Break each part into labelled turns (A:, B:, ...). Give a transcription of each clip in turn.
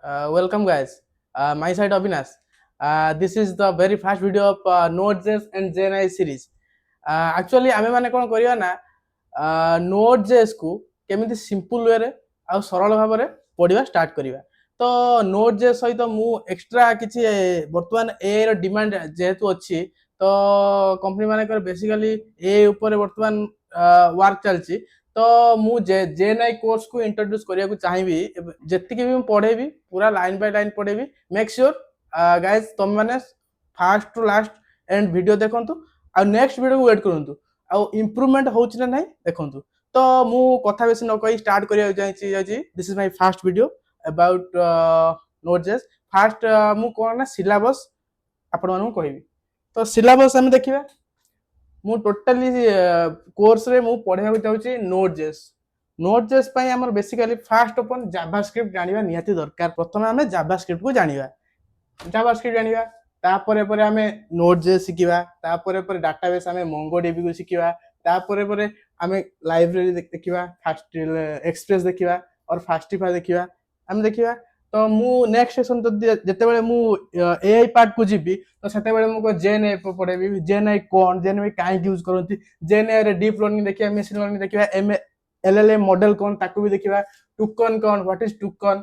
A: Welcome guys. My side Avinash. This is the very first video of Node.js and JNI series. Actually ଆମେ ମାନେ କଣ କରିବା ନା Node.js କୁ କେମିତି ସିମ୍ପଲ ୱେ ରେ ଆଉ ସରଳ ଭାବରେ ପଢିବା ଷ୍ଟାର୍ଟ କରିବା। ତ Node.js ସହିତ ମୁଁ ଏକ୍ସଟ୍ରା କିଛି ବର୍ତ୍ତମାନ AI ର ଡିମାଣ୍ଡ ଯେହେତୁ ଅଛି ତ କମ୍ପାନୀ ମାନଙ୍କର ବେସିକାଲି AI ଉପରେ ବର୍ତ୍ତମାନ ୱାର୍କ ଚାଲିଛି। ତ ମୁଁ JNI କୋର୍ସ को इंट्रोड्यूस କରିବାକୁ ଚାହିଁବି ଯେତିକି ବି ମୁଁ ପଢେଇବି ପୁରା ଲାଇନ୍ ବାଇ ଲାଇନ୍ ପଢେଇବି मेक श्योर गाइस तुम माने first to last end video देखंतु आ नेक्स्ट वीडियो को वेट करंतु आ इंप्रूवमेंट होउछ ना नहीं देखंतु तो मु कथा बेसी न कहि स्टार्ट करिया जाई this is my first video about Node.js first मु कोन ना सिलेबस आपण मानू कहिबी तो सिलेबस हम देखिबा मु टोटली कोर्स रे मु पढाइबा चाहूची Node.js ପାଇଁ ଆମର ବେସିକାଲି ଫାଷ୍ଟ ଓପନ୍ ଜାଭାସ୍କ୍ରିପ୍ଟ ଜାଣିବା ନିହାତି ଦରକାର। ପ୍ରଥମେ ଆମେ ଜାଭାସ୍କ୍ରିପ୍ଟ କୁ ଜାଣିବା ତାପରେ ପରେ ଆମେ Node.js ଶିଖିବା ତାପରେ ପରେ ଡାଟାବେସ୍ ଆମେ MongoDB କୁ ଶିଖିବା ତାପରେ ପରେ ଆମେ ଲାଇବ୍ରେରୀ ଦେଖିବା ଫାଷ୍ଟ ଏକ୍ସପ୍ରେସ ଦେଖିବା और फास्टिफाई ଦେଖିବା ଆମେ ଦେଖିବା ତ ମୁଁ ନେକ୍ସଟ ସେକ୍ସନ ଯେତେବେଳେ ମୁଁ AI ପାର୍ଟ କୁ ଯିବି ତ ସେତେବେଳେ ମୁଁ JNI ପଢେଇବି JNI କଣ JNI କାହିଁକି ୟୁଜ କରନ୍ତି JNI ରେ ଡିପ ଲର୍ନିଂ ଦେଖିବା ମେସିन ଲର୍ନିଂ ଦେଖିବା LLM मॉडल कौन ताकू भी देखिबा टोकन कौन what is token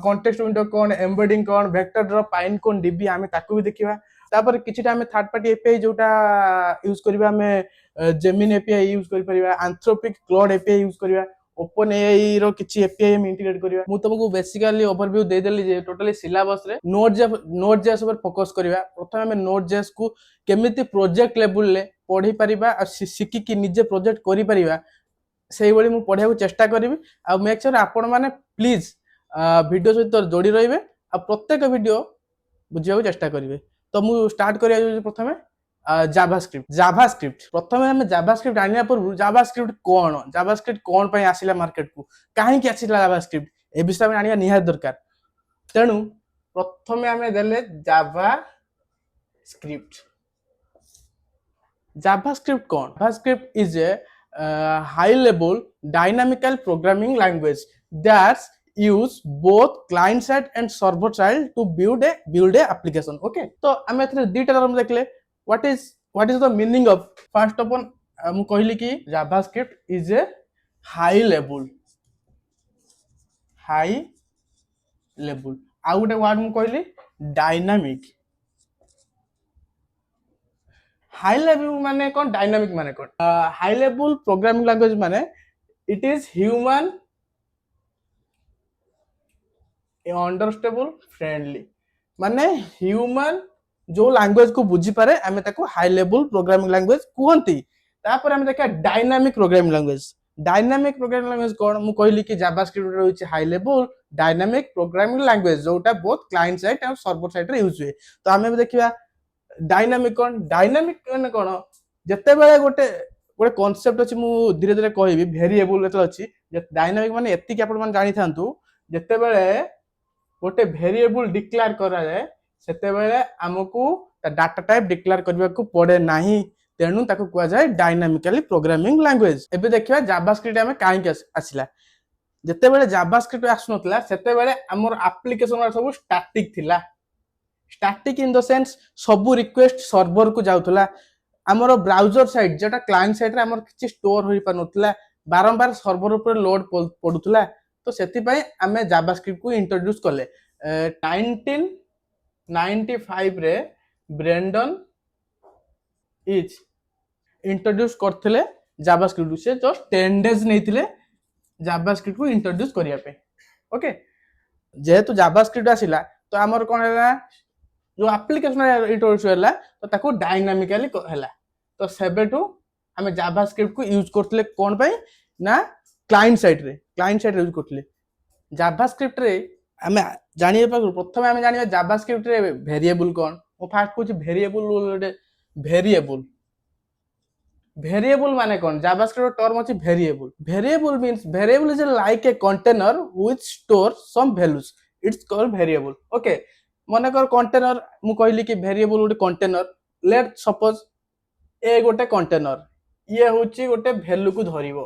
A: context window कौन एम्बेडिंग कौन वेक्टर ड्रॉप पाइन कौन डीबी आमे ताकू भी देखिबा तापर किछिटा आमे थर्ड पार्टी एपीआई जोटा यूज करबा आमे जेमिन एपीआई यूज करि परिबा एंथ्रोपिक क्लाउड एपीआई यूज करबा ओपन एआई रो किछि एपीआई हम इंटीग्रेट करबा मु तुमको बेसिकली ओवरव्यू दे देली जे टोटली सिलेबस रे Node.js पर फोकस करबा प्रथम आमे Node.js को केमिति प्रोजेक्ट लेवल ले पढी परिबा आ सिक्की कि निजे प्रोजेक्ट करि परिबा से भाई मुझे पढ़ा चेष्टा करी आ मेक श्योर आपण मैंने प्लीज वीडियो सहित जोड़ी रही प्रत्येक वीडियो बुझा चेष्टा करेंगे तो मुझे स्टार्ट करा प्रथम जाभास्क्रिप्ट प्रथम आम जाभास्क्रिप्ट आने पूर्व जाभास्क्रिप्ट कौन पे आसला मार्केट को कहीं आसला जाभास्क्रिप्ट ए विषय में आने निहार दरकार तेणु प्रथम आम देले जाभास्क्रिप्ट कौन JavaScript is a high level dynamical programming language that use both client side and server side to build a application okay तो हम एथरे दीटा टर्म देखले what is the meaning of first of all मु कहली कि javascript is a high level आ गोटे word मु कहली dynamic high level माने कौन डायनामिक माने कौन हाई लेवल प्रोग्रामिंग लैंग्वेज माने it is human understandable friendly माने ह्यूमन जो लैंग्वेज को बुझी पारे आमे ताको हाई लेवल प्रोग्रामिंग लैंग्वेज कहंती तापर आमे देखा डायनामिक प्रोग्रामिंग लैंग्वेज कौन मु कहली कि जावास्क्रिप्ट रहउछि high level dynamic programming language जोटा बोथ क्लाइंट साइड और सर्वर साइड रे यूज हुए तो आमे देखिबा डायनामिक माने कौन जते बेले गोटे कांसेप्ट अछि मु धीरे धीरे कहबी वेरिएबल एत अछि डायनामिक माने एति कि आपण माने जानि थांतु जते बेले गोटे वेरिएबल डिक्लेयर करा जाय सेते बेले हमकु डाटा टाइप डिक्लेयर करबा को पड़े नाही तेनु ताको कुआ जाय डायनामिकली प्रोग्रामिंग लैंग्वेज एबे देखिबा जावास्क्रिप्ट हमें काहे आसिला जते बेले जावास्क्रिप्ट आसनतला सेते बेले हमर एप्लीकेशन सब स्टैटिक थिला स्टैटिक इन द सेंस सब रिक्वेस्ट सर्वर को जाउतला हमर ब्राउजर साइड जेटा क्लाइंट साइड रे हमर किछि स्टोर होई पानुतला बारंबार सर्वर ऊपर लोड पडुतला तो सेति पय हमें जावास्क्रिप्ट को इंट्रोड्यूस करले 1995 रे ब्रेंडन इज इंट्रोड्यूस करथिले जावास्क्रिप्ट से जस्ट 10 डेज नैथिले जावास्क्रिप्ट को इंट्रोड्यूस करिया पे ओके जेहेतु जावास्क्रिप्ट आसिला तो हमर कोन हैला जो एप्लीकेशन इंट्रोड्यूस होला तो ताको डायनामिकली हैला तो सेबेटू हमें जावास्क्रिप्ट को यूज करथले कोन पय ना क्लाइंट साइड रे यूज करथले जावास्क्रिप्ट रे हमें जानिए प्रथम हमें जानिबा जावास्क्रिप्ट रे वेरिएबल कोन ओ फास्ट कुछ वेरिएबल माने कोन जावास्क्रिप्ट टर्म अछि variable means variable is like a container which store some values it's called variable okay मनकर कंटेनर मु कहली कि वेरिएबल गोटे कंटेनर लेट सपोज ए गोटे कंटेनर ये होची गोटे वैल्यू को धरिबो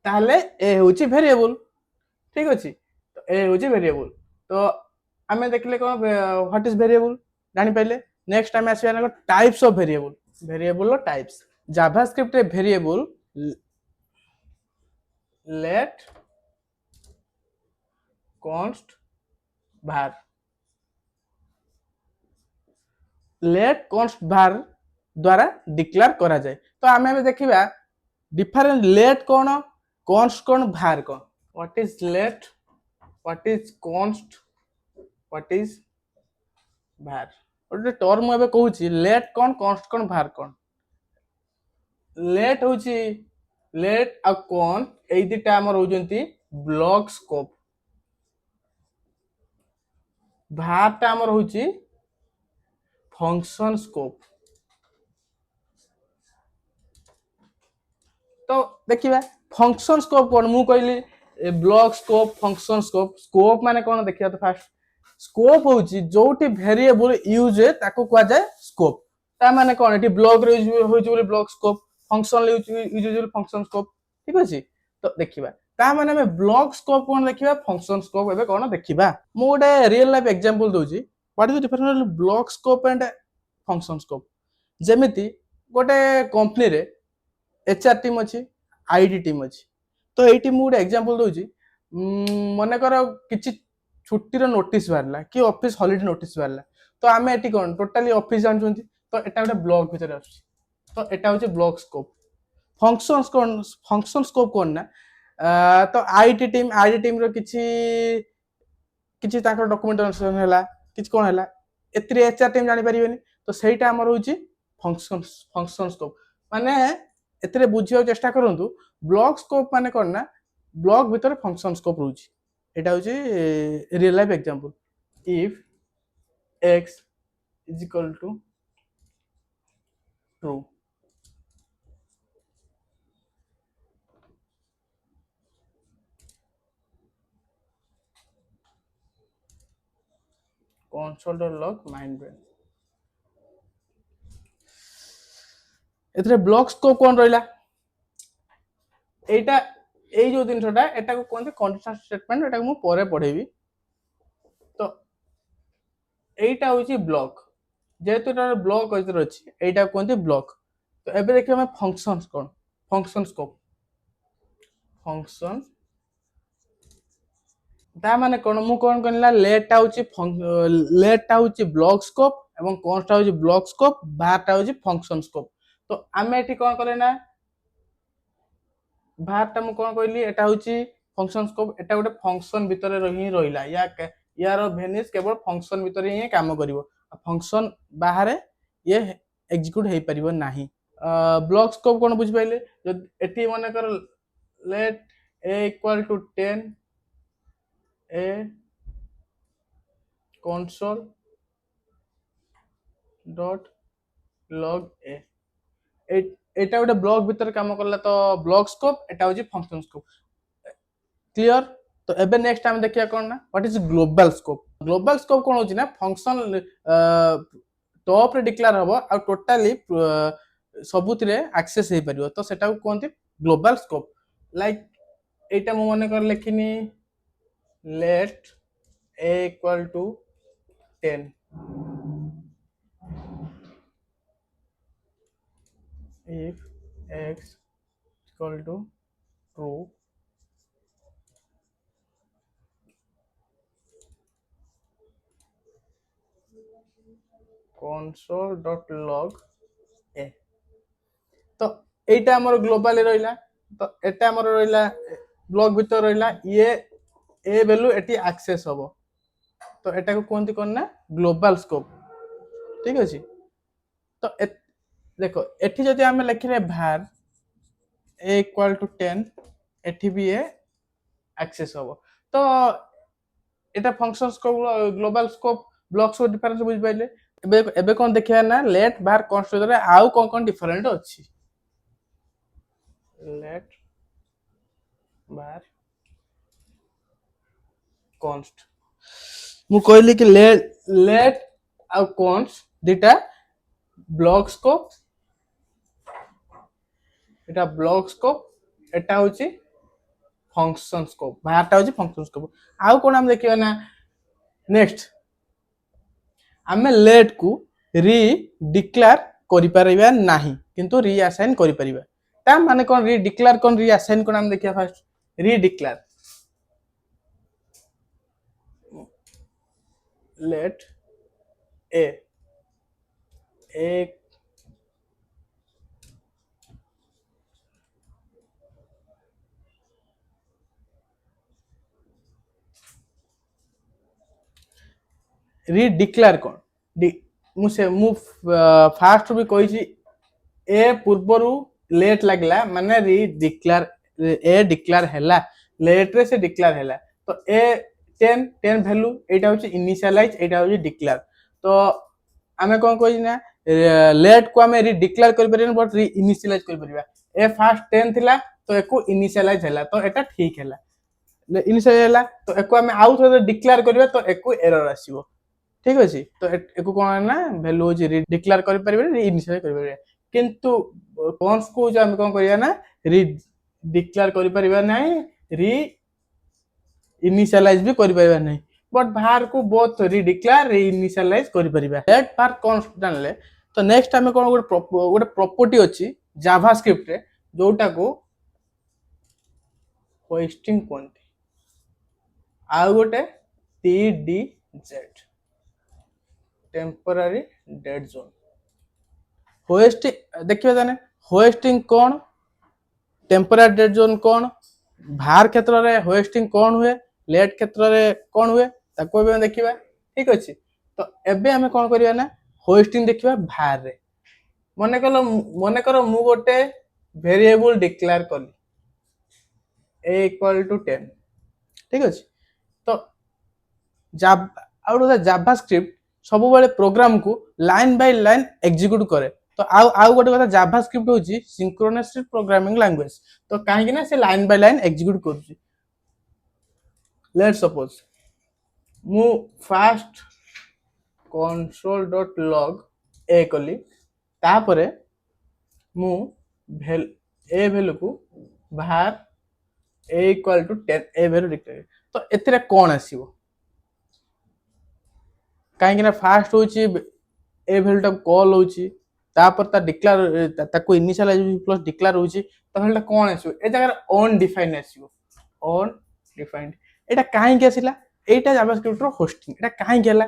A: ताले ए होची वेरिएबल ठीक अछि तो ए होची वेरिएबल तो आम देखले कौन व्हाट इज वेरिएबल जानी पाइले। नेक्स्ट आम आसवा types of variable, variable types JavaScript रे variable let const var let const var द्वारा डिक्लेयर करा जाए। तो आम देखा डिफरेंट लेट कौन const कौन var कौन what is let what is const what is var गोटे टर्म मुझे कहूँ लेट कौन const कौन var कौन। लेट हूँ लेट आ कौन ये दुटा आम होती ब्लॉक स्कोप, var टा आम होची फंक्शन स्कोप। तो देखिए फंक्शन स्कोप कौन मु कहली block scope function scope. Scope माने कौन देखिए तो फास्ट स्कोप होची जोटी वेरिएबल यूज है ताको कहा जाए स्कोप। ता माने कौन एटी ब्लॉक रे यूज बोले ब्लॉक स्कोप, फंक्शन यूज बोले फंक्शन स्कोप। ठीक अछि। तो देखिबा ता माने में ब्लॉक स्कोप कौन देखिबा फंक्शन स्कोप एबे कौन देखिबा। मु गोटे रियल लाइफ एग्जांपल दोची what is the difference block scope and function scope. जेमिति गोटे कंपनी रे एचआर टीम अच्छी आईटी टीम अच्छी। तो ये गोटे एग्जांपल दूसरी मन कर कि छुट्टीर नोटिस बाहर कि ऑफिस हॉलिडे नोटिस बाहर तो आम ये कौन टोटाली ऑफिस जानते तो यहाँ गोटे ब्लॉक भितर आस तो यहाँ हूँ ब्लॉक स्कोप। फंक्शन कौन फंक्शन स्कोप कौन ना तो आईटी टीम रो किछि डॉक्यूमेंटेशन है कि कौन है एथरे एचआर टीम जानी पारिबेनी। तो सहीटा आमर होची फंक्शन फंक्शन स्कोप माने एथरे बुझिया चेष्टा करंतु ब्लॉक स्कोप माने कौन ना ब्लॉक भीतर फंक्शन स्कोप रोची। एटा होची real life example if x is equal to true console.log mindbrain एथरे ब्लॉक स्कोप कौन रहिला एटा ए जो जिनसटा एटा को कहते कंडीशनल स्टेटमेंट एटा को परे पढ़ेबी। तो एटा होची ब्लॉक जेहेतु एटा ब्लॉक अच्छी एटा कहते ब्लॉक। तो एबे देखिए हमें फंक्शन कौन फंक्शन स्कोप फंक्शन ता माने कौन मु कौन कहला लेटा होची लेटा होची ब्लॉक स्कोप एवं कॉन्स्टा होची ब्लॉक स्कोप बारटा होची फंक्शन स्कोप। तो आमे एठी कौन करे ना बारटा मु कौन कहली एटा होची फंक्शन स्कोप एटा गोटे फंक्शन भितर ही रहिला यार भेनिस केवल फंक्शन भितर ही काम करिवो फंक्शन बाहर ये एग्जीक्यूट हे परिबो नाही। ब्लॉक स्कोप कौन बुझ पाइले एठी माने कर let a equal to 10 a console dot log a एटा गोटे ब्लॉक भीतर काम करला तो ब्लॉक स्कोप एटा होची फंक्शन स्कोप क्लियर। तो एबे नेक्स्ट टाइम देखिया कोन ना what is global scope. Global scope कोन होची ना फंक्शन टॉप रे डिक्लेयर हबो आ टोटली सबुतिरे एक्सेस हे परियो तो सेटा को कोनते ग्लोबल स्कोप। लाइक एटा मु माने कर लेखिनी let a equal to 10 if x equal to true console.log a। तो एटा हमर ग्लोबल रहिला तो एटा हमर रहिला ब्लॉक भीतर रहिला ये ए वैल्यू एटी एक्सेस हबो तो एटा को कोनती कोन ना ग्लोबल स्कोप। ठीक अछि। तो देखो एठी जदि हम लिखिले var a इक्वल टू 10 एठी भी ए एक्सेस हबो तो एटा function scope global scope block scope difference बुझ पाइले। एबे कोन देखिया ना लेट var const रे आउ कोन डिफरेंट अछि लेट var const मु कहली कि लेट आ const दिटा ब्लॉक स्कोप एटा ब्लॉक स्कोप एटा होची फंक्शन स्कोप बारटा होची फंक्शन स्कोप। आउ कोन हम देखियो ना नेक्स्ट आमे लेट को री डिक्लेयर करि परिबा नाही किंतु री असाइन करि परिबा ता माने कोन री डिक्लेयर कोन री असाइन कोन हम देखिया फर्स्ट री डिक्लेयर लेट ए री डिक्लेयर कोन मु फास्ट भी कहि ए पूर्वरु लेट लागला माने री डिक्लेयर ए डिक्लेयर हैला लेट रे से डिक्लेयर हैला तो ए 10 वैल्यू एटा होची इनिशियलाइज एटा होची डिक्लेयर तो आमे कोन कहि ना लेट को आमे री डिक्लेयर कर परिबा बट री इनिशियलाइज कर परिबा ए फास्ट 10 थिला तो एको इनिशियलाइज हैला तो एटा ठीक हैला इनिशियलाइज हैला तो एको आमे आउट रे डिक्लेयर करबा तो एको एरर आसीबो ठीक अछि तो एको कोन ना वैल्यू होची री डिक्लेयर कर परिबा री इनिशियलाइज कर परिबा किंतु वंस को जो हम कोन करिया ना री डिक्लेयर करि परिबा नै री इनिशियलाइज भी करि परिबा नै बट बाहर को बोथ री डिक्लेयर री इनिशियलाइज करि परिबा लेट पार्ट कांस्टेंट ले तो नेक्स्ट हमें कोन गोटे प्रॉपर्टी अछि जावास्क्रिप्ट रे जोटा को होस्टिंग कोनती आ गोटे TDZ temporary dead zone hosting देखिए जाने होस्टिंग कौन टेम्पररी डेड जोन कौन भार क्षेत्र रे होस्टिंग कौन हुए लेट क्षेत्र रे कौन हुए ताको भी देखिबा ठीक अछि तो एबे हमें कौन करिया ना होस्टिंग देखिबा भार रे मने करो मु गोटे वेरिएबल डिक्लेयर करली a equal to 10 ठीक अछि तो जावास्क्रिप्ट सब बेले प्रोग्राम को लाइन बाय लाइन एग्जीक्यूट करे तो आउ गोटे कथा जावास्क्रिप्ट होची सिंक्रोनस प्रोग्रामिंग लैंग्वेज तो काहे ना से लाइन बाय लाइन एग्जीक्यूट करूची लेट्स सपोज मु फास्ट console.log ए कली तापरे मु ए वैल्यू को बाहर a equal to 10 A value declare तो एथिरे कोन आसीबो कहीं फास्ट होची ए वैल्यू टा कॉल होची तापर ता डिक्लेयर ताको इनिशियलाइज प्लस डिक्लेयर होची तो वैल्यू कोन आसीबो ए जगह अनडिफाइंड आसीबो अनडिफाइंड एटा काहे के आसीला एटा जावास्क्रिप्ट रो होस्टिंग एटा काहे गेला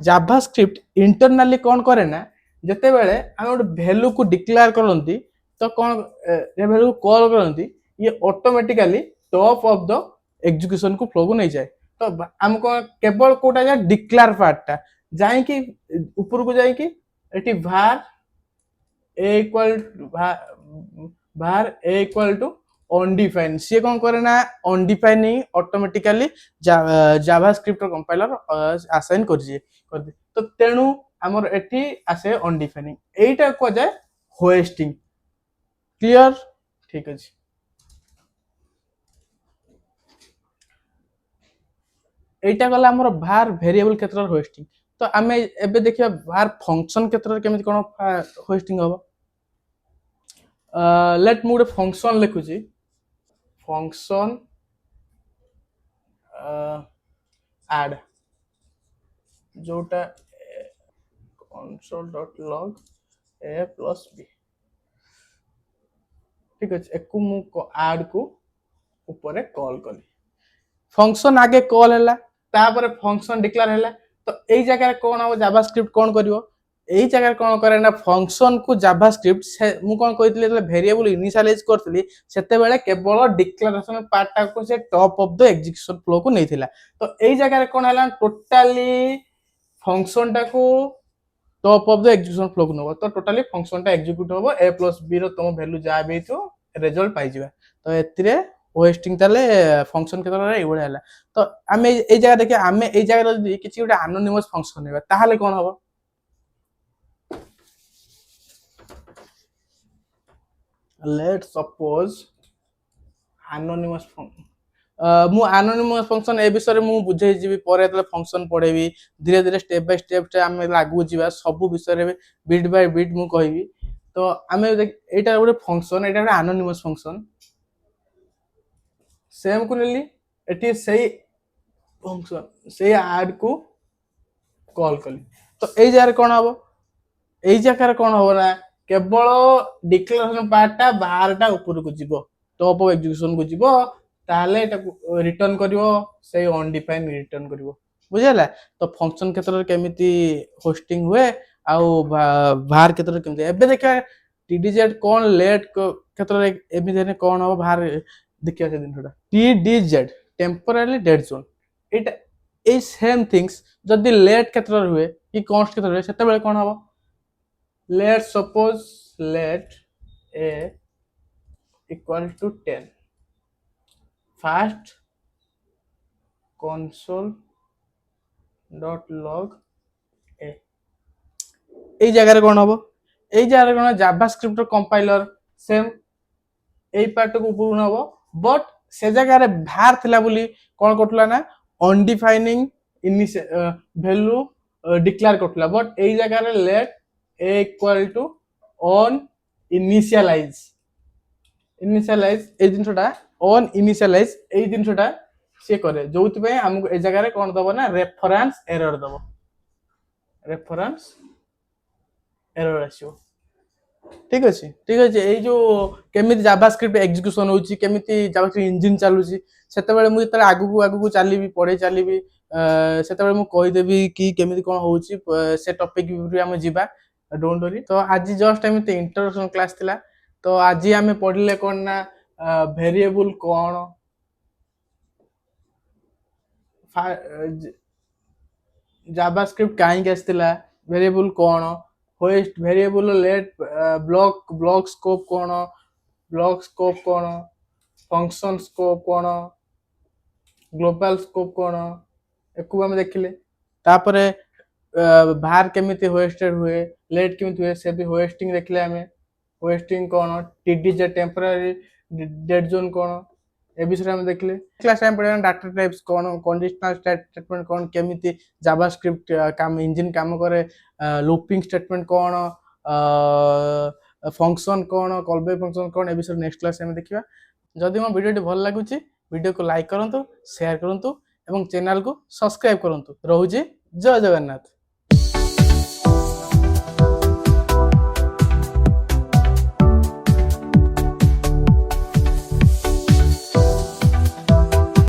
A: जावास्क्रिप्ट इंटरनली कोन करे ना जते बेले हम गोटे वैल्यू को डिक्लेयर करंती तो कोन ए वैल्यू को कॉल करंती ये automatically top of the execution को फ्लो को नहीं जाए तो हमको केवल कोटा जा डिक्लेयर पार्टटा जाई कि ऊपर को जाई कि एटी var a equal to undefined से कोन करे ना undefining automatically JavaScript compiler assign कर दे तो तेनु हमर एटी आसे अनडिफाइनिंग एटा को जाय होस्टिंग क्लियर ठीक अछि एटा गला हमर var वेरिएबल क्षेत्र होस्टिंग तो आमे एबे देखिया var फंक्शन क्षेत्र केमिति कोन होस्टिंग होबो लेट मु गोटे फंक्शन लिखुची फंक्शन add जोटा console.log a plus b ठीक अछि एकु मु ऐड को ऊपर कॉल कली फंक्शन आगे कॉल हैला तापर फंक्शन डिक्लेयर हैला तो एई जगह कोन हो जावास्क्रिप्ट कोन करिवो एई जगह कोन करे ना फंक्शन को जावास्क्रिप्ट मु कोन कहितले वेरिएबल इनिशियलाइज करथली सेते बेले केवल डिक्लेरेशन पार्ट को से top of the execution flow को नैथिला तो एई जगह कोन हैला टोटली फंक्शन टा को top of the execution flow को नबो तो टोटली फंक्शन टा एग्जीक्यूट होबो a + b रो तुम वैल्यू जा बे तो रिजल्ट पाइ जिबा तो एतिरे होस्टिंग ताले फंक्शन के तरह एबो हैला तो आमे ए जगह देखि आमे ए जगह जदी किछि गोटे एनोनिमस फंक्शन नेबा ताहाले कोन होबो लेट्स सपोज एनोनिमस फंक्शन मु एनोनिमस फंक्शन ए विषय मु बुझै जिबी परे तले फंक्शन पढेबी धीरे धीरे स्टेप बाय स्टेप से आमे लागू जिबा सब विषय रे बिट बाय बिट मु कहिबी तो आमे एटा गोटे फंक्शन एटा गोटे एनोनिमस फंक्शन सेम को नेली एटी सही ଫଙ୍କସନ୍ ସେଇ ଆଡକୁ କଲ୍ କଲି ତ ଏଇ ଜାଗାରେ କ'ଣ ହବ ଏଇ ଜାଗାରେ କ'ଣ ହବ ନା କେବଳ ଡିକ୍ଲାରେସନ ପାର୍ଟଟା ବାହାରଟା ଉପରକୁ ଯିବ ଟପ୍ ଅଫ୍ ଏକ୍ଜିକ୍ୟୁସନକୁ ଯିବ ତାହେଲେ ଏଟାକୁ ରିଟର୍ନ କରିବ ସେଇ ଅନଡିଫାଇନ୍ ରିଟର୍ନ କରିବ ବୁଝିହେଲା ତ ଫଙ୍କସନ୍ କ୍ଷେତ୍ରରେ କେମିତି ହୋଷ୍ଟିଂ ହୁଏ ଆଉ ବାହାର କ୍ଷେତ୍ରରେ କେମିତି ଏବେ ଦେଖିବା TDZ କ'ଣ ଲେଟ୍ କ୍ଷେତ୍ରରେ ଏମିତି ହେଲେ କ'ଣ ହବ ବାହାର ଦେଖିବା ସେ ଜିନିଷଟା TDZ ଟେମ୍ପୋରାରୀ ଡେଡ୍ ଜୋନ୍ ଏଇଟା ଏଇ ସେମ୍ ଥିଙ୍ଗସ୍ ଯଦି ଲେଟ୍ କ୍ଷେତ୍ରରେ ହୁଏ କି କନଷ୍ଟ କ୍ଷେତ୍ରରେ ହୁଏ ସେତେବେଳେ କ'ଣ ହବ let's suppose let a equal to 10 first console.log a এই জায়গায় কোন হবো এই জায়গায় কোন জাভাস্ক্রিপ্ট কম্পাইলর সেম এই পার্টକୁ উপরକୁ হবো বট সে জায়গায় var থিলা বলি কোন করতলা না অনডিফাইনিং ভ্যালু ডিক্লেয়ার করতলা বট এই জায়গায় let a equal to on initialize এই জিনিসটা on initialize এই জিনিসটা সে করে যোউথিপাই আমাকে এই জায়গায় কোন দব না রেফারেন্স এরর দব রেফারেন্স এরর আসিও ঠিক আছে এই যে কেমিতি জাভাস্ক্রিপ্ট এক্সিক্यूशन होची কেমিতি জাভাস্ক্রিপ্ট ইঞ্জিন চালুची সেতবেলে মু যেতলে আগুকু চালিবি পড়ে চালিবি সেতবেলে মু কই দেবি কি কেমিতি কোন होची সে টপিক উপরে আমি ଯିବା डोंट वरी तो आज जस्ट एमती इंट्रोडक्शन क्लास थिला तो आज आम पढ़ले कौन ना वेरिएबल कौन जावास्क्रिप्ट कहीं आसला वेरिएबल कौन hoist variable let block scope कौन फंक्शन स्कोप कौन ग्लोबल स्कोप कौन एकु हम देखिले तापरे बाहर केमिति होस्टेड हुए लेट केमिति हुए से भी होस्टिंग देखले हमें होस्टिंग कौन TDZ टेम्पररी डेड जोन कौन ए विषय हम देखले क्लास टाइम पढ़ा डाटा टाइप्स कौन कंडीशनल स्टेटमेंट कौन केमिति जावास्क्रिप्ट काम इंजन काम करे लूपिंग स्टेटमेंट कौन फंक्शन कौन कॉल बैक फंक्शन कौन ए विषय नेक्स्ट क्लास में देखिबा जदि मो वीडियो भल लागुची वीडियो को लाइक करंतु शेयर करंतु एवं चैनल को सब्सक्राइब करंतु रहूची जय जगन्नाथ।